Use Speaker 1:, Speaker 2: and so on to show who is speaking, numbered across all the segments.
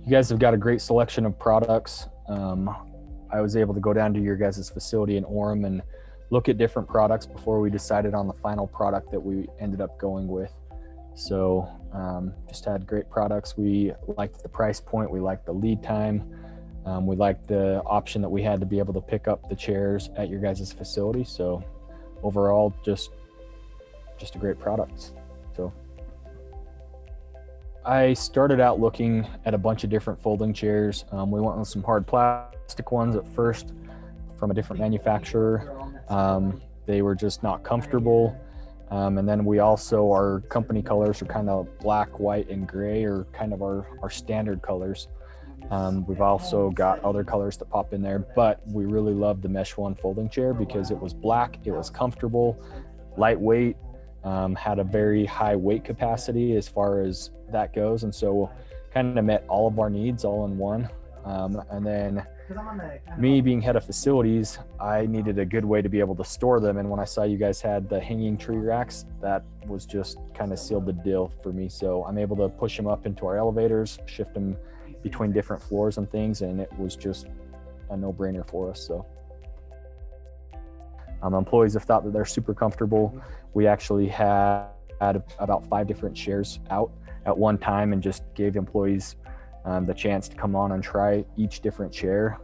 Speaker 1: You guys have got a great selection of products. I was able to go down to your guys' facility in Orem and look at different products before we decided on the final product that we ended up going with. So just had great products. We liked the price point. We liked the lead time. We liked the option that we had to be able to pick up the chairs at your guys' facility. So overall, just a great product. So I started out looking at a bunch of different folding chairs. We went with some hard plastic ones at first from a different manufacturer. They were just not comfortable. And then we also, our company colors are kind of black, white, and gray, or kind of our standard colors. We've also got other colors that pop in there, but we really loved the MeshOne folding chair because it was black, it was comfortable, lightweight, had a very high weight capacity as far as that goes. And so kind of met all of our needs all in one. And then me being head of facilities, I needed a good way to be able to store them. And when I saw you guys had the hanging tree racks, that was just kind of sealed the deal for me. So I'm able to push them up into our elevators, shift them between different floors and things. And it was just a no-brainer for us. So employees have thought that they're super comfortable. We actually had about 5 different chairs out at one time and just gave employees the chance to come on and try each different chair,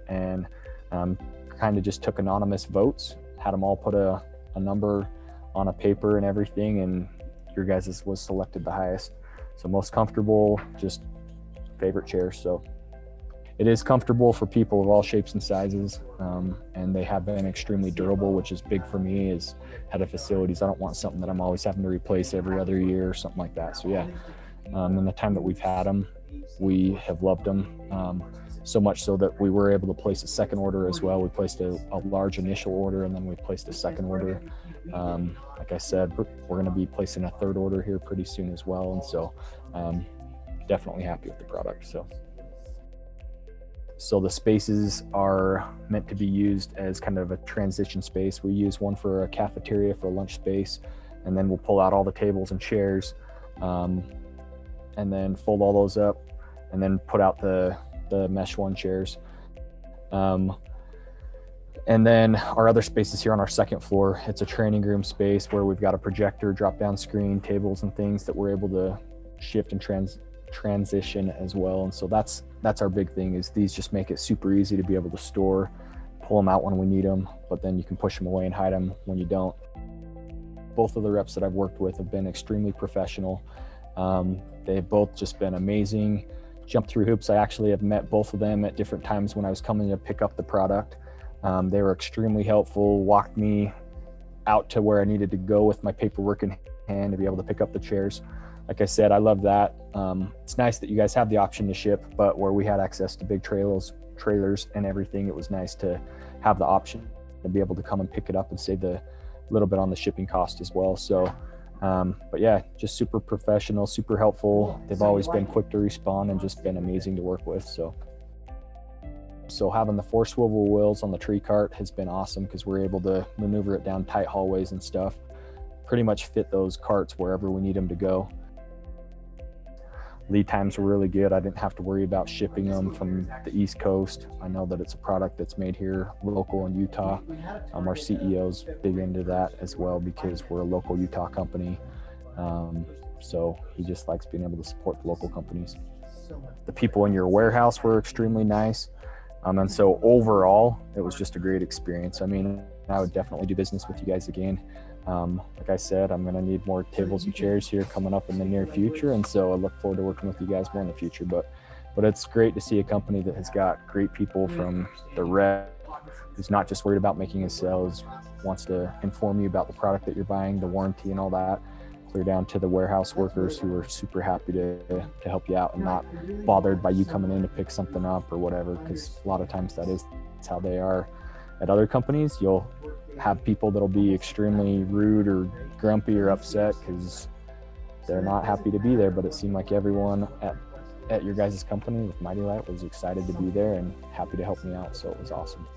Speaker 1: and kind of just took anonymous votes, had them all put a number on a paper and everything, and your guys' was selected the highest. So most comfortable, just favorite chair. So it is comfortable for people of all shapes and sizes, and they have been extremely durable, which is big for me as head of facilities. I don't want something that I'm always having to replace every other year or something like that. So yeah, in the time that we've had them, we have loved them, so much so that we were able to place a second order as well. We placed a large initial order, and then we placed a second order. Like I said, we're going to be placing a third order here pretty soon as well. And so definitely happy with the product. So the spaces are meant to be used as kind of a transition space. We use one for a cafeteria for a lunch space, and then we'll pull out all the tables and chairs, and then fold all those up, and then put out the MeshOne chairs. And then our other spaces here on our second floor, it's a training room space where we've got a projector, drop-down screen, tables and things that we're able to shift and transition as well. And so that's our big thing, is these just make it super easy to be able to store, pull them out when we need them, but then you can push them away and hide them when you don't. Both of the reps that I've worked with have been extremely professional. They've both just been amazing, jumped through hoops. I actually have met both of them at different times when I was coming to pick up the product. They were extremely helpful, walked me out to where I needed to go with my paperwork in hand to be able to pick up the chairs. Like I said, I love that. It's nice that you guys have the option to ship, but where we had access to big trailers and everything, it was nice to have the option to be able to come and pick it up and save the little bit on the shipping cost as well. So, but yeah, just super professional, super helpful. They've always been quick to respond and just been amazing to work with. So having the 4 swivel wheels on the tree cart has been awesome, because we're able to maneuver it down tight hallways and stuff, pretty much fit those carts wherever we need them to go. Lead times were really good. I didn't have to worry about shipping them from the East Coast. I know that it's a product that's made here local in Utah. Our CEO's big into that as well, because we're a local Utah company. So he just likes being able to support the local companies. The people in your warehouse were extremely nice. And so overall, it was just a great experience. I mean, I would definitely do business with you guys again. Like I said, I'm going to need more tables and chairs here coming up in the near future. And so I look forward to working with you guys more in the future. But it's great to see a company that has got great people, from the rep, who's not just worried about making a sale, wants to inform you about the product that you're buying, the warranty and all that, clear down to the warehouse workers who are super happy to help you out and not bothered by you coming in to pick something up or whatever, because a lot of times that's how they are at other companies. You'll have people that'll be extremely rude or grumpy or upset because they're not happy to be there, but it seemed like everyone at your guys' company with MityLite was excited to be there and happy to help me out, so it was awesome.